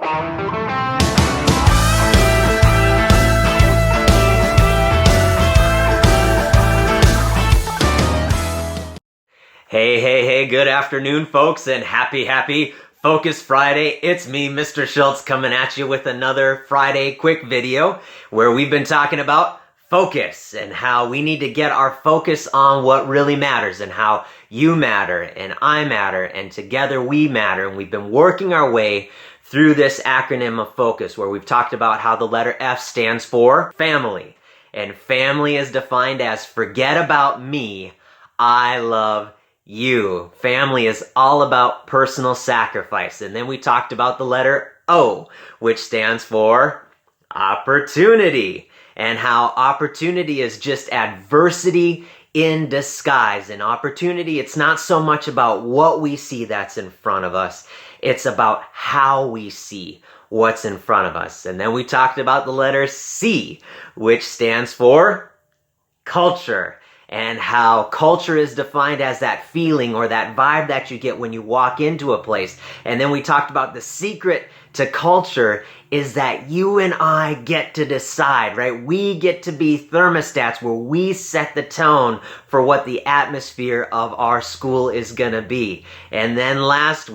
Hey, good afternoon, folks, and happy Focus Friday. It's me, Mr. Schultz, coming at you with another Friday quick video where we've been talking about focus and how we need to get our focus on what really matters and how you matter and I matter and together we matter. And we've been working our way through this acronym of focus where we've talked about how the letter F stands for family. And family is defined as forget about me, I love you. Family is all about personal sacrifice. And then we talked about the letter O, which stands for opportunity, and how opportunity is just adversity in disguise. And opportunity, it's not so much about what we see that's in front of us. It's about how we see what's in front of us. And then we talked about the letter C, which stands for culture, and how culture is defined as that feeling or that vibe that you get when you walk into a place. And then we talked about the secret to culture is that you and I get to decide, right? We get to be thermostats where we set the tone for what the atmosphere of our school is gonna be. And then last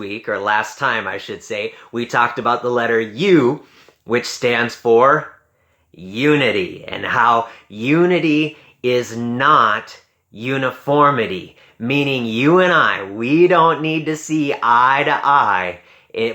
time I should say, we talked about the letter U, which stands for unity, and how unity is not uniformity, meaning you and I, we don't need to see eye to eye,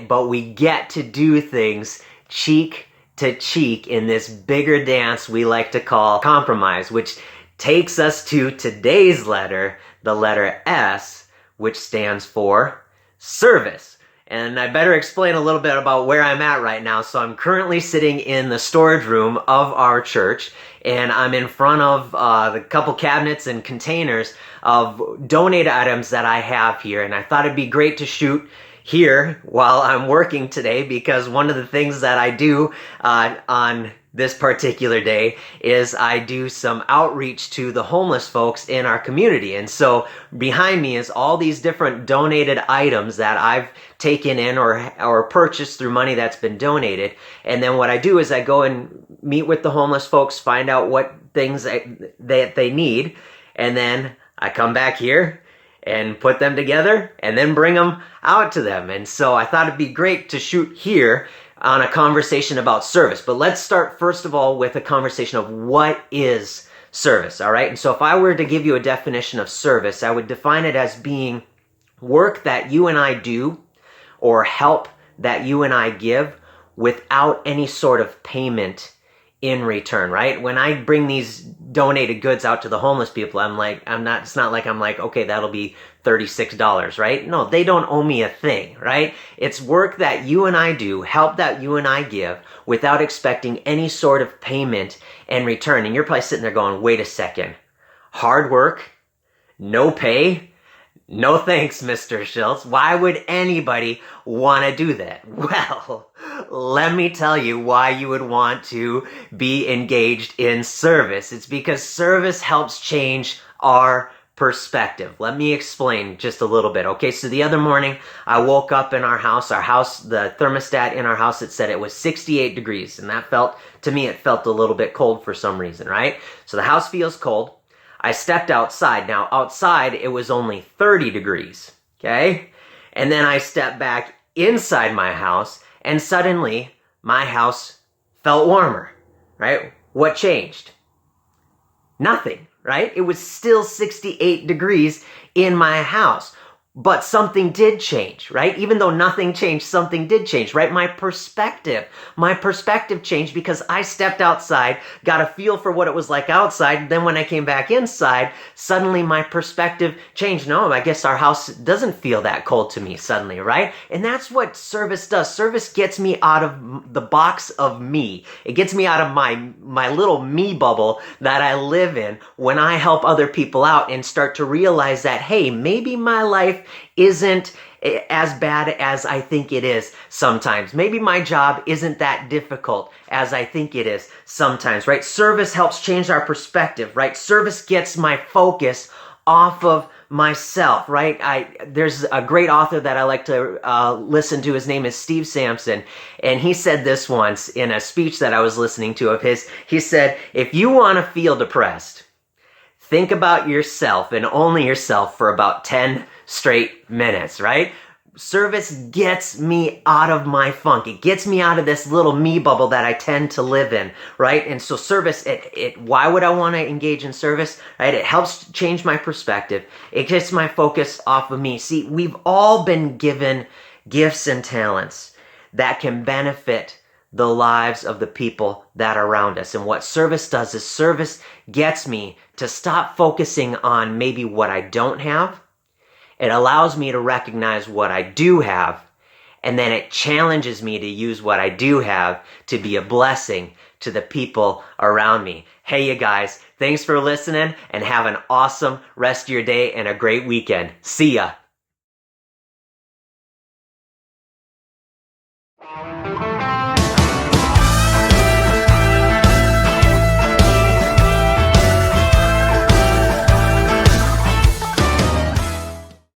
but we get to do things cheek to cheek in this bigger dance we like to call compromise, which takes us to today's letter, the letter S, which stands for service. And I better explain a little bit about where I'm at right now. So I'm currently sitting in the storage room of our church, and I'm in front of the couple cabinets and containers of donated items that I have here. And I thought it'd be great to shoot here while I'm working today, because one of the things that I do on this particular day is I do some outreach to the homeless folks in our community. And so behind me is all these different donated items that I've taken in or purchased through money that's been donated. And then what I do is I go and meet with the homeless folks, find out what things that they need, and then I come back here and put them together and then bring them out to them. And so I thought it'd be great to shoot here on a conversation about service. But let's start first of all with a conversation of what is service, all right? And so if I were to give you a definition of service, I would define it as being work that you and I do or help that you and I give without any sort of payment in return, right? When I bring these donated goods out to the homeless people, it's not like I'm like, okay, that'll be $36, right? No, they don't owe me a thing, right? It's work that you and I do, help that you and I give without expecting any sort of payment in return. And you're probably sitting there going, wait a second, hard work, no pay? No thanks, Mr. Schultz. Why would anybody want to do that? Well, let me tell you why you would want to be engaged in service. It's because service helps change our perspective. Let me explain just a little bit. Okay, so the other morning I woke up in our house, the thermostat in our house, it said it was 68 degrees. And that felt a little bit cold for some reason, right? So the house feels cold. I stepped outside. Now, outside, it was only 30 degrees, okay? And then I stepped back inside my house, and suddenly, my house felt warmer, right? What changed? Nothing, right? It was still 68 degrees in my house. But something did change, right? Even though nothing changed, something did change, right? My perspective changed because I stepped outside, got a feel for what it was like outside. Then when I came back inside, suddenly my perspective changed. No, I guess our house doesn't feel that cold to me suddenly, right? And that's what service does. Service gets me out of the box of me. It gets me out of my little me bubble that I live in when I help other people out and start to realize that, hey, maybe my life isn't as bad as I think it is sometimes. Maybe my job isn't that difficult as I think it is sometimes, right? Service helps change our perspective, right? Service gets my focus off of myself, right? There's a great author that I like to listen to. His name is Steve Sampson. And he said this once in a speech that I was listening to of his. He said, if you want to feel depressed, think about yourself and only yourself for about 10 straight minutes, right? Service gets me out of my funk. It gets me out of this little me bubble that I tend to live in, right? And so service, why would I want to engage in service, right? It helps change my perspective. It gets my focus off of me. See, we've all been given gifts and talents that can benefit the lives of the people that are around us. And what service does is service gets me to stop focusing on maybe what I don't have. It allows me to recognize what I do have, and then it challenges me to use what I do have to be a blessing to the people around me. Hey, you guys, thanks for listening, and have an awesome rest of your day and a great weekend. See ya.